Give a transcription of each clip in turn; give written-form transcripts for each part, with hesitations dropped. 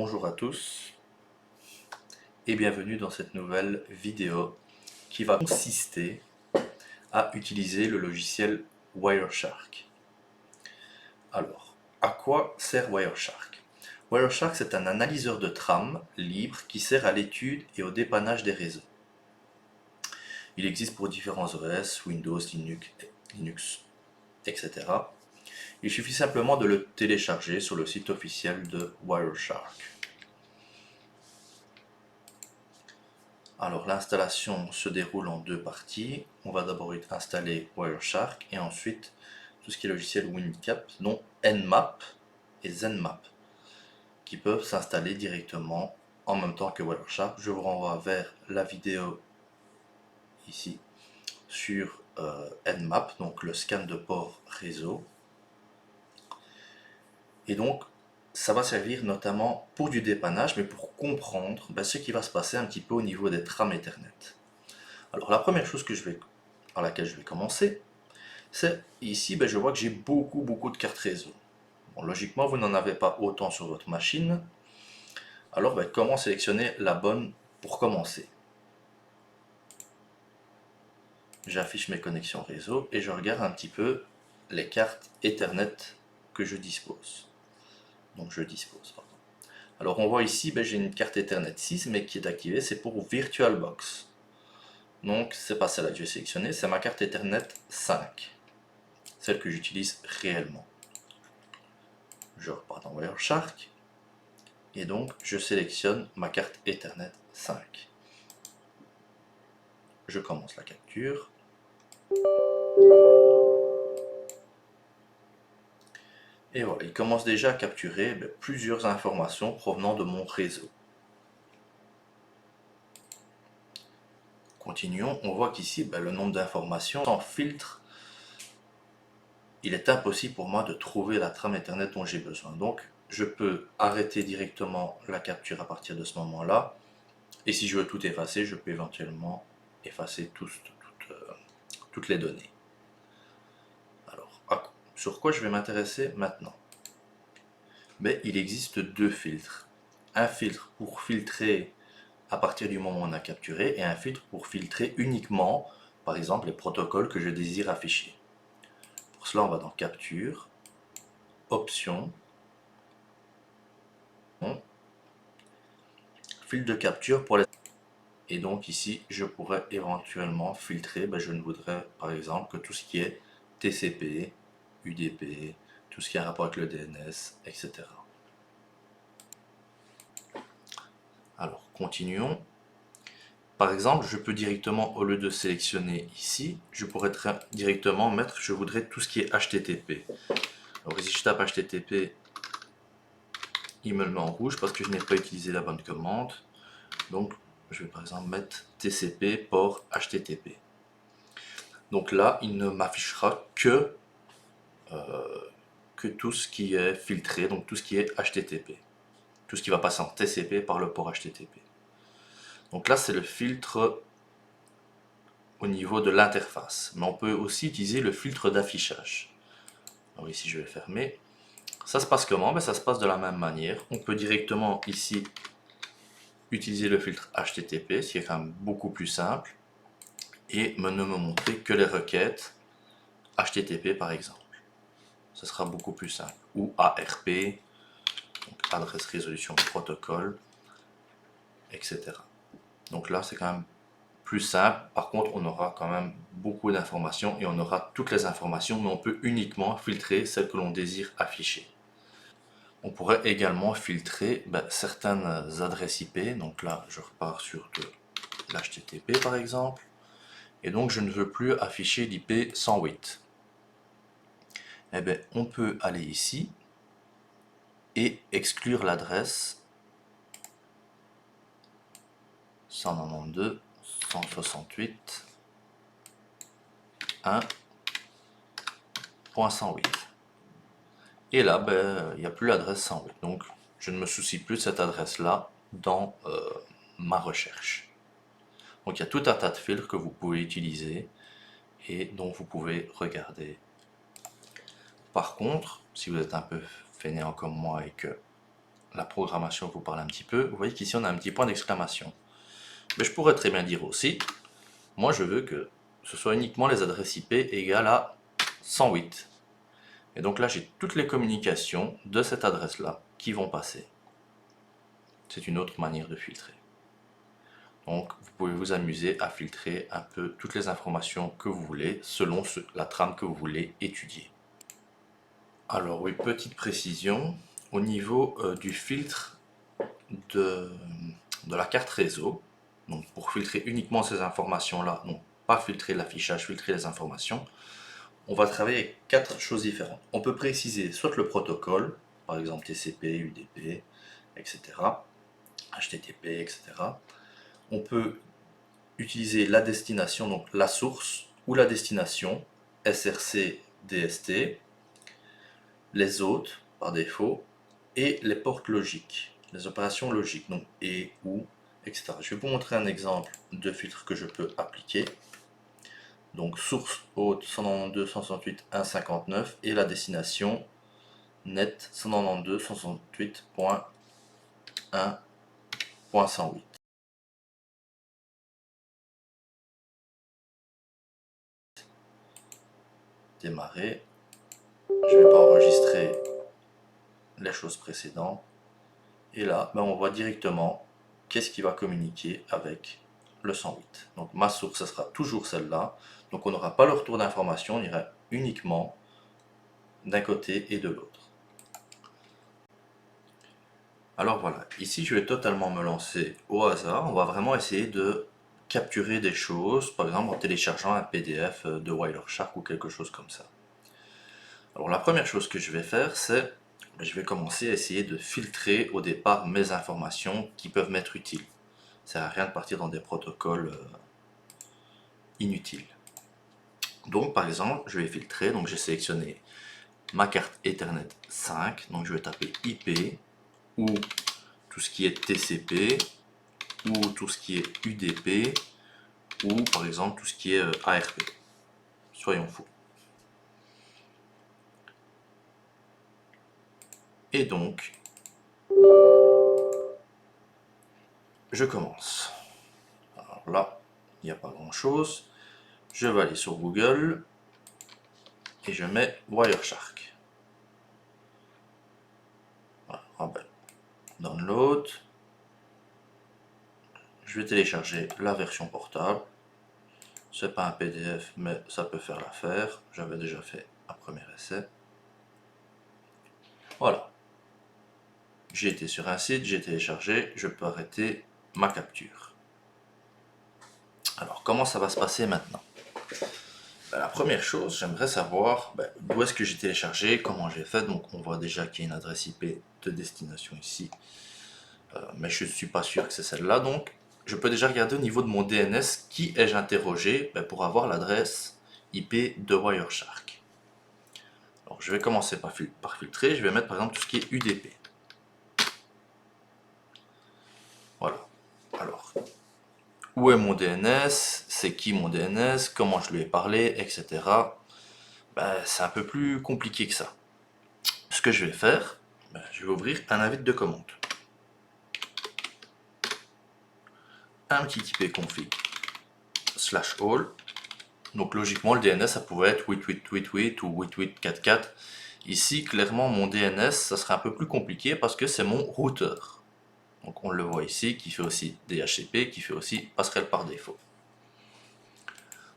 bonjour à tous et bienvenue dans cette nouvelle vidéo qui va consister à utiliser le logiciel Wireshark. Alors, à quoi sert Wireshark? Wireshark, c'est un analyseur de trame libre qui sert à l'étude et au dépannage des réseaux. Il existe pour différents OS, Windows, Linux, etc. Il suffit simplement de le télécharger sur le site officiel de Wireshark. Alors l'installation se déroule en deux parties. On va d'abord installer Wireshark et ensuite tout ce qui est logiciel WinCap, dont Nmap et ZenMap, qui peuvent s'installer directement en même temps que Wireshark. Je vous renvoie vers la vidéo ici sur Nmap, donc le scan de port réseau. Et donc ça va servir notamment pour du dépannage, mais pour comprendre ce qui va se passer un petit peu au niveau des trames Ethernet. Alors la première chose par laquelle je vais commencer, c'est ici, je vois que j'ai beaucoup de cartes réseau. Bon, logiquement, vous n'en avez pas autant sur votre machine. Alors, comment sélectionner la bonne pour commencer? J'affiche mes connexions réseau et je regarde un petit peu les cartes Ethernet que je dispose. Pardon. Alors, on voit ici, j'ai une carte Ethernet 6, mais qui est activée, c'est pour VirtualBox. Donc, c'est pas celle-là que je vais sélectionner, c'est ma carte Ethernet 5. Celle que j'utilise réellement. Je repars dans Wireshark et donc je sélectionne ma carte Ethernet 5. Je commence la capture. Et voilà, il commence déjà à capturer plusieurs informations provenant de mon réseau. Continuons, on voit qu'ici le nombre d'informations sans filtre, il est impossible pour moi de trouver la trame Ethernet dont j'ai besoin. Donc je peux arrêter directement la capture à partir de ce moment-là. Et si je veux tout effacer, je peux éventuellement effacer toutes les données. Alors, sur quoi je vais m'intéresser maintenant? Il existe deux filtres. Un filtre pour filtrer à partir du moment où on a capturé et un filtre pour filtrer uniquement, par exemple, les protocoles que je désire afficher. Pour cela, on va dans Capture, Options, filtre de capture pour les... Et donc ici, je pourrais éventuellement filtrer, je ne voudrais par exemple que tout ce qui est TCP, UDP, tout ce qui a rapport avec le DNS, etc. Alors, continuons. Par exemple, je peux directement, au lieu de sélectionner ici, je pourrais directement mettre, je voudrais tout ce qui est HTTP. Alors ici, je tape HTTP, il me le met en rouge parce que je n'ai pas utilisé la bonne commande. Donc, je vais par exemple mettre TCP port HTTP. Donc là, il ne m'affichera que tout ce qui est filtré, donc tout ce qui est HTTP. Tout ce qui va passer en TCP par le port HTTP. Donc là, c'est le filtre au niveau de l'interface. Mais on peut aussi utiliser le filtre d'affichage. Alors ici, je vais fermer. Ça se passe comment? Ça se passe de la même manière. On peut directement ici utiliser le filtre HTTP, ce qui est quand même beaucoup plus simple, et ne me montrer que les requêtes HTTP par exemple. Ce sera beaucoup plus simple. Ou ARP, donc adresse résolution protocole, etc. Donc là, c'est quand même plus simple. Par contre, on aura quand même beaucoup d'informations et on aura toutes les informations, mais on peut uniquement filtrer celles que l'on désire afficher. On pourrait également filtrer certaines adresses IP. Donc là, je repars sur de l'HTTP par exemple. Et donc, je ne veux plus afficher l'IP 108. On peut aller ici et exclure l'adresse 192.168.1.108. Et là, il n'y a plus l'adresse 108. Donc, je ne me soucie plus de cette adresse-là dans ma recherche. Donc, il y a tout un tas de filtres que vous pouvez utiliser et dont vous pouvez regarder. Par contre, si vous êtes un peu fainéant comme moi et que la programmation vous parle un petit peu, vous voyez qu'ici on a un petit point d'exclamation. Mais je pourrais très bien dire aussi, moi je veux que ce soit uniquement les adresses IP égales à 108. Et donc là j'ai toutes les communications de cette adresse-là qui vont passer. C'est une autre manière de filtrer. Donc vous pouvez vous amuser à filtrer un peu toutes les informations que vous voulez selon la trame que vous voulez étudier. Alors oui, petite précision, au niveau du filtre de la carte réseau, donc pour filtrer uniquement ces informations-là, donc pas filtrer l'affichage, filtrer les informations, on va travailler avec 4 choses différentes. On peut préciser soit le protocole, par exemple TCP, UDP, etc., HTTP, etc. On peut utiliser la destination, donc la source, ou la destination, SRC, DST, les hôtes par défaut, et les portes logiques, les opérations logiques, donc et, ou, etc. Je vais vous montrer un exemple de filtre que je peux appliquer. Donc source hôte 192.168.159 et la destination net 192.168.1.108. Démarrer. Je ne vais pas enregistrer les choses précédentes. Et là, on voit directement qu'est-ce qui va communiquer avec le 108. Donc ma source, ce sera toujours celle-là. Donc on n'aura pas le retour d'information, on ira uniquement d'un côté et de l'autre. Alors voilà, ici je vais totalement me lancer au hasard. On va vraiment essayer de capturer des choses, par exemple en téléchargeant un PDF de Wireshark ou quelque chose comme ça. Alors la première chose que je vais faire, c'est je vais commencer à essayer de filtrer au départ mes informations qui peuvent m'être utiles. Ça sert à rien de partir dans des protocoles inutiles. Donc par exemple, je vais filtrer, donc j'ai sélectionné ma carte Ethernet 5, donc je vais taper IP ou tout ce qui est TCP ou tout ce qui est UDP ou par exemple tout ce qui est ARP. Soyons fous. Et donc, je commence. Alors là, il n'y a pas grand chose. Je vais aller sur Google et je mets Wireshark. Voilà, download. Je vais télécharger la version portable. C'est pas un PDF, mais ça peut faire l'affaire. J'avais déjà fait un premier essai. Voilà. J'ai été sur un site, j'ai téléchargé, je peux arrêter ma capture. Alors, comment ça va se passer maintenant? La première chose, j'aimerais savoir d'où est-ce que j'ai téléchargé, comment j'ai fait. Donc, on voit déjà qu'il y a une adresse IP de destination ici. Mais je ne suis pas sûr que c'est celle-là. Donc, je peux déjà regarder au niveau de mon DNS qui ai-je interrogé pour avoir l'adresse IP de Wireshark. Alors, je vais commencer par filtrer. Je vais mettre par exemple tout ce qui est UDP. Voilà. Alors, où est mon DNS? C'est qui mon DNS? Comment je lui ai parlé? Etc. C'est un peu plus compliqué que ça. Ce que je vais faire, je vais ouvrir un invite de commande. Un petit ipconfig /all. Donc logiquement le DNS ça pouvait être 8888 ou 8844. Ici clairement mon DNS ça serait un peu plus compliqué parce que c'est mon routeur. Donc on le voit ici qui fait aussi DHCP, qui fait aussi passerelle par défaut.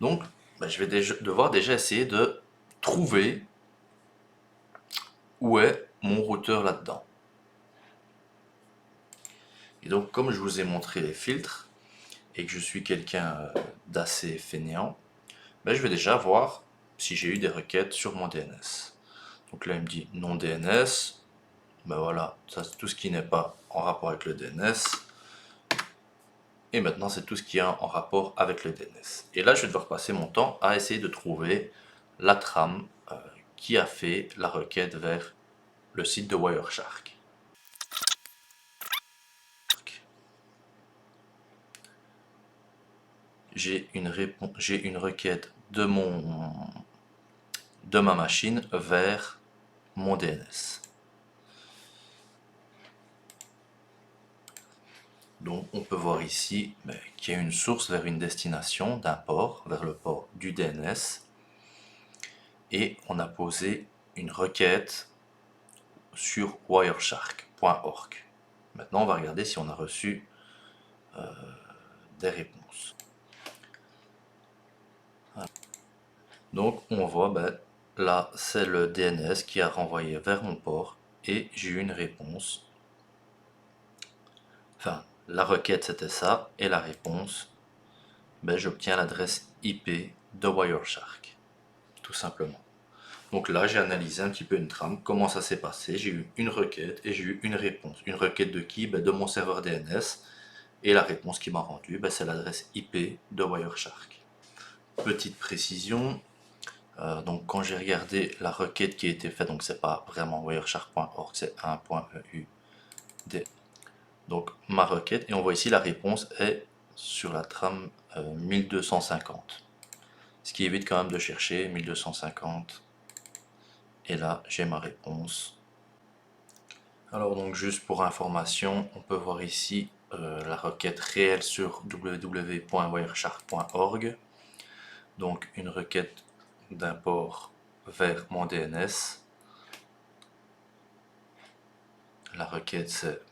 Donc je vais devoir déjà essayer de trouver où est mon routeur là-dedans. Et donc comme je vous ai montré les filtres et que je suis quelqu'un d'assez fainéant, je vais déjà voir si j'ai eu des requêtes sur mon DNS. Donc là il me dit non DNS, voilà, ça c'est tout ce qui n'est pas en rapport avec le DNS. Et maintenant c'est tout ce qui est en rapport avec le DNS. Et là je vais devoir passer mon temps à essayer de trouver la trame qui a fait la requête vers le site de Wireshark. J'ai une requête de ma machine vers mon DNS. Donc on peut voir ici qu'il y a une source vers une destination d'un port, vers le port du DNS, et on a posé une requête sur wireshark.org. Maintenant on va regarder si on a reçu des réponses. Donc on voit, là c'est le DNS qui a renvoyé vers mon port et j'ai eu une réponse. Enfin, la requête c'était ça et la réponse, j'obtiens l'adresse IP de Wireshark, tout simplement. Donc là j'ai analysé un petit peu une trame, comment ça s'est passé. J'ai eu une requête et j'ai eu une réponse. Une requête de qui? De mon serveur DNS, et la réponse qui m'a rendu, c'est l'adresse IP de Wireshark. Petite précision, donc quand j'ai regardé la requête qui a été faite, donc c'est pas vraiment wireshark.org, c'est 1.eud. Donc ma requête, et on voit ici la réponse est sur la trame 1250. Ce qui évite quand même de chercher 1250. Et là j'ai ma réponse. Alors donc juste pour information, on peut voir ici la requête réelle sur www.wireshark.org. Donc une requête d'un port vers mon DNS. La requête c'est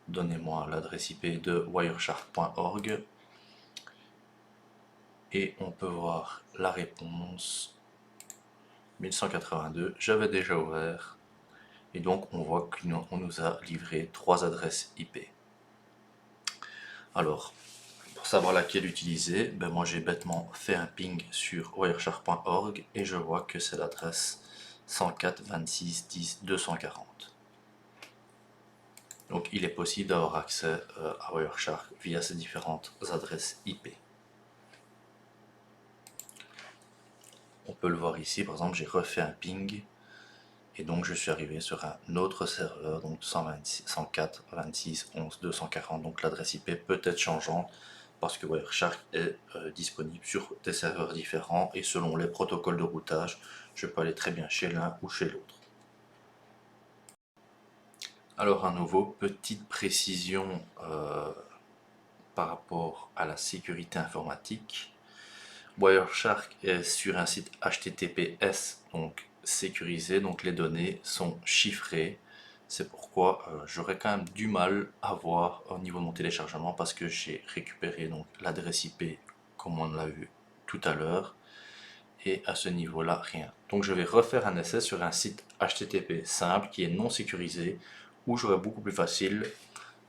donnez-moi l'adresse IP de wireshark.org. Et on peut voir la réponse 1182, j'avais déjà ouvert. Et donc on voit qu'on nous a livré 3 adresses IP. Alors, pour savoir laquelle utiliser, moi j'ai bêtement fait un ping sur wireshark.org et je vois que c'est l'adresse 104.26.10.240. Donc il est possible d'avoir accès à Wireshark via ces différentes adresses IP. On peut le voir ici, par exemple j'ai refait un ping et donc je suis arrivé sur un autre serveur, donc 104.26.11.240, donc l'adresse IP peut être changeante parce que Wireshark est disponible sur des serveurs différents et selon les protocoles de routage, je peux aller très bien chez l'un ou chez l'autre. Alors à nouveau, petite précision par rapport à la sécurité informatique. Wireshark est sur un site HTTPS, donc sécurisé, donc les données sont chiffrées. C'est pourquoi j'aurais quand même du mal à voir au niveau de mon téléchargement parce que j'ai récupéré donc l'adresse IP comme on l'a vu tout à l'heure et à ce niveau là rien. Donc je vais refaire un essai sur un site HTTP simple qui est non sécurisé où j'aurai beaucoup plus facile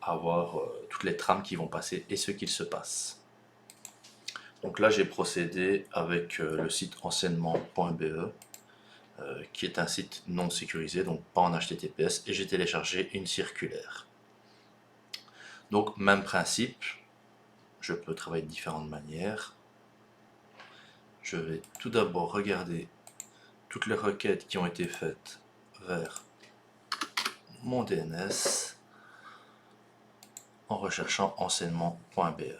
à voir toutes les trames qui vont passer et ce qu'il se passe. Donc là j'ai procédé avec le site enseignement.be qui est un site non sécurisé, donc pas en HTTPS, et j'ai téléchargé une circulaire. Donc même principe, je peux travailler de différentes manières. Je vais tout d'abord regarder toutes les requêtes qui ont été faites vers mon DNS en recherchant enseignement.be.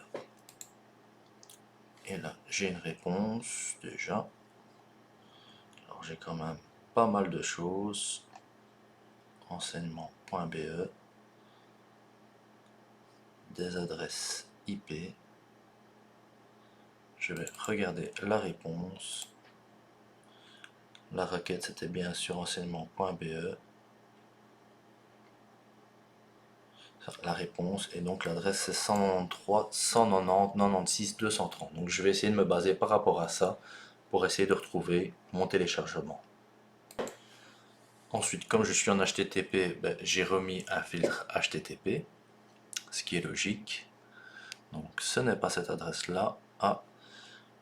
Et là j'ai une réponse déjà. Alors j'ai quand même pas mal de choses. Enseignement.be, des adresses IP. Je vais regarder la réponse. La requête c'était bien sûr enseignement.be. La réponse et donc l'adresse c'est 193 190 96 230. Donc je vais essayer de me baser par rapport à ça pour essayer de retrouver mon téléchargement. Ensuite, comme je suis en HTTP, j'ai remis un filtre HTTP, ce qui est logique. Donc ce n'est pas cette adresse là. Ah,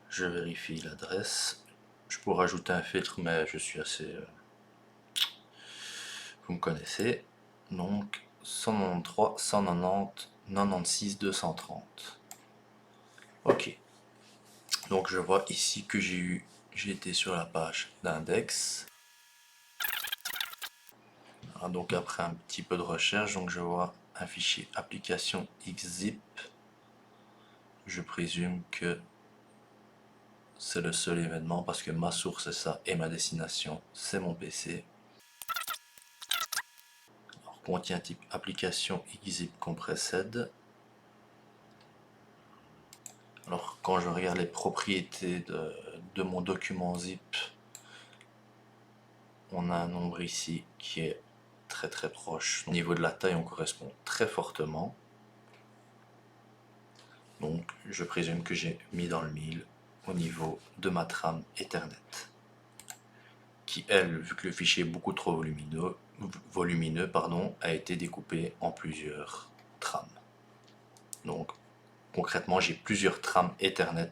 je vérifie l'adresse. Je pourrais ajouter un filtre, mais je suis assez... vous me connaissez. Donc 193 190 96 230. Ok. Donc je vois ici que j'ai été sur la page d'index. Donc après un petit peu de recherche, donc je vois un fichier application xzip. Je présume que c'est le seul événement parce que ma source c'est ça et ma destination c'est mon PC. Alors, contient type application xzip compressed. Alors quand je regarde les propriétés de mon document zip, on a un nombre ici qui est très très proche. Au niveau de la taille, on correspond très fortement. Donc je présume que j'ai mis dans le mille au niveau de ma trame Ethernet, qui elle, vu que le fichier est beaucoup trop volumineux, a été découpé en plusieurs trames. Donc concrètement, j'ai plusieurs trames Ethernet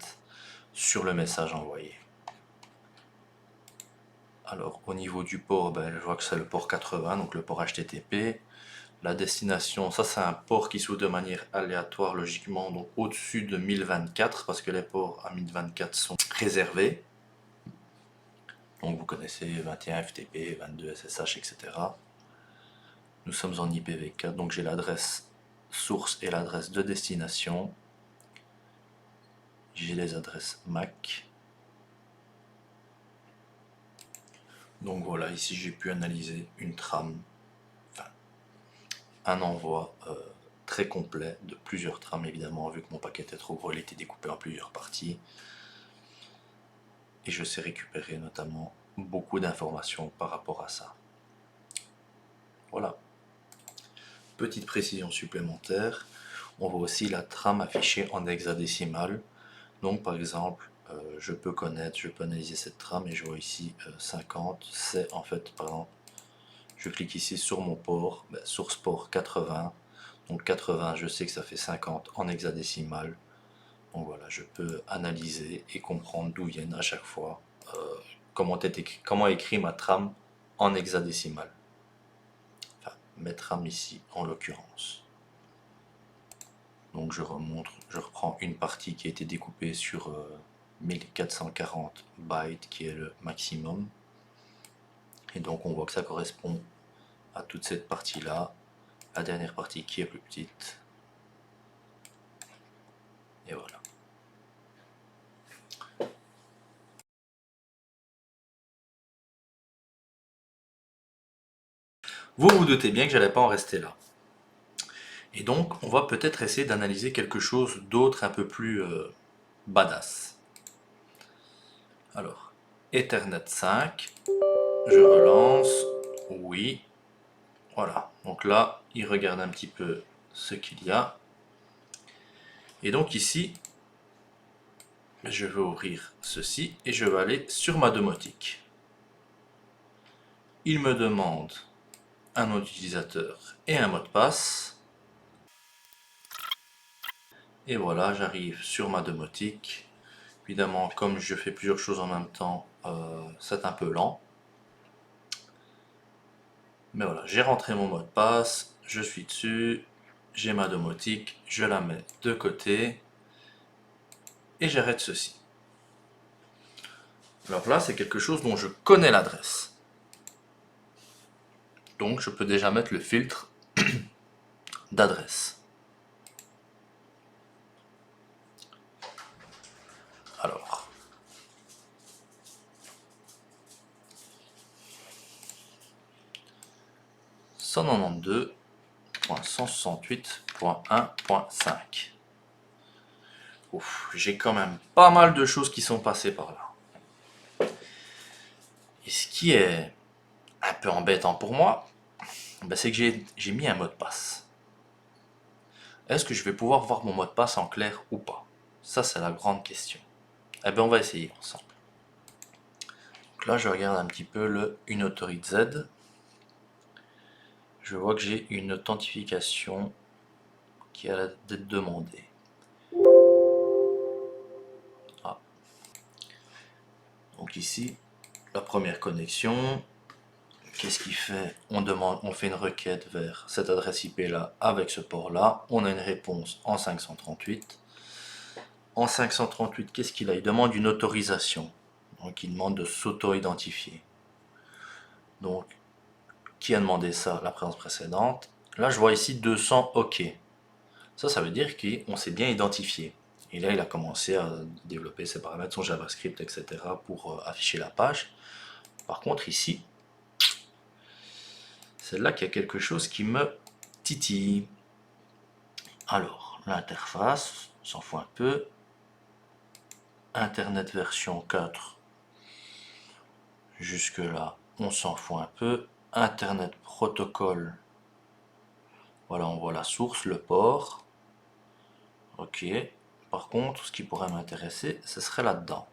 sur le message envoyé. Alors au niveau du port, je vois que c'est le port 80, donc le port HTTP. La destination, ça c'est un port qui s'ouvre de manière aléatoire logiquement, donc au-dessus de 1024, parce que les ports à 1024 sont réservés. Donc vous connaissez 21 FTP, 22 SSH, etc. Nous sommes en IPv4, donc j'ai l'adresse source et l'adresse de destination. J'ai les adresses MAC. Donc voilà, ici j'ai pu analyser une trame, enfin un envoi très complet de plusieurs trames, évidemment, vu que mon paquet était trop gros, il était découpé en plusieurs parties. Et je sais récupérer notamment beaucoup d'informations par rapport à ça. Voilà. Petite précision supplémentaire, on voit aussi la trame affichée en hexadécimal. Donc par exemple, je peux analyser cette trame et je vois ici 50, c'est en fait, par exemple, je clique ici sur mon port, source port 80, donc 80, je sais que ça fait 50 en hexadécimal. Donc voilà, je peux analyser et comprendre d'où viennent à chaque fois, comment est écrit ma trame en hexadécimal. Enfin, mes trames ici en l'occurrence. Donc je reprends une partie qui a été découpée sur 1440 bytes qui est le maximum. Et donc on voit que ça correspond à toute cette partie là, la dernière partie qui est plus petite. Et voilà. Vous vous doutez bien que j'allais pas en rester là. Et donc on va peut-être essayer d'analyser quelque chose d'autre un peu plus badass. Alors, Ethernet 5, je relance, oui, voilà. Donc là, il regarde un petit peu ce qu'il y a. Et donc ici, je vais ouvrir ceci et je vais aller sur ma domotique. Il me demande un nom d'utilisateur et un mot de passe. Et voilà, j'arrive sur ma domotique. Évidemment, comme je fais plusieurs choses en même temps, c'est un peu lent. Mais voilà, j'ai rentré mon mot de passe, je suis dessus, j'ai ma domotique, je la mets de côté et j'arrête ceci. Alors là, c'est quelque chose dont je connais l'adresse. Donc je peux déjà mettre le filtre d'adresse. Alors, .192.168.1.5. Ouf, j'ai quand même pas mal de choses qui sont passées par là. Et ce qui est un peu embêtant pour moi, c'est que j'ai mis un mot de passe. Est-ce que je vais pouvoir voir mon mot de passe en clair ou pas? Ça, c'est la grande question. Eh bien, on va essayer ensemble. Donc là, je regarde un petit peu le UnAuthorityZ. Je vois que j'ai une authentification qui a d'être demandée. Ah. Donc ici, la première connexion. Qu'est-ce qu'il fait? On fait une requête vers cette adresse IP là avec ce port là. On a une réponse en 538. En 538, qu'est-ce qu'il a? Il demande une autorisation. Donc il demande de s'auto-identifier. Donc, qui a demandé ça? La présence précédente. Là, je vois ici 200 OK. Ça veut dire qu'on s'est bien identifié. Et là, il a commencé à développer ses paramètres, son JavaScript, etc. pour afficher la page. Par contre, ici, c'est là qu'il y a quelque chose qui me titille. Alors, l'interface, on s'en fout un peu. Internet version 4. Jusque là, on s'en fout un peu. Internet protocole. Voilà, on voit la source, le port. Ok. Par contre, ce qui pourrait m'intéresser, ce serait là-dedans.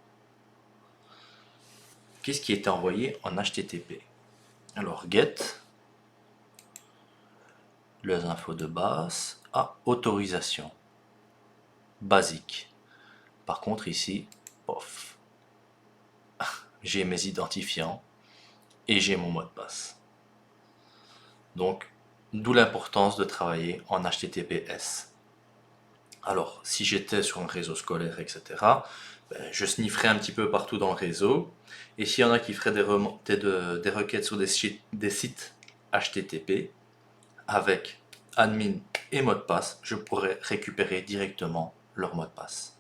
Qu'est-ce qui était envoyé en HTTP? Alors, get, les infos de base, autorisation, basique. Par contre, ici, pof, j'ai mes identifiants et j'ai mon mot de passe. Donc, d'où l'importance de travailler en HTTPS. Alors, si j'étais sur un réseau scolaire, etc., je snifferais un petit peu partout dans le réseau. Et s'il y en a qui feraient des requêtes sur des sites HTTP, avec admin et mot de passe, je pourrais récupérer directement leur mot de passe.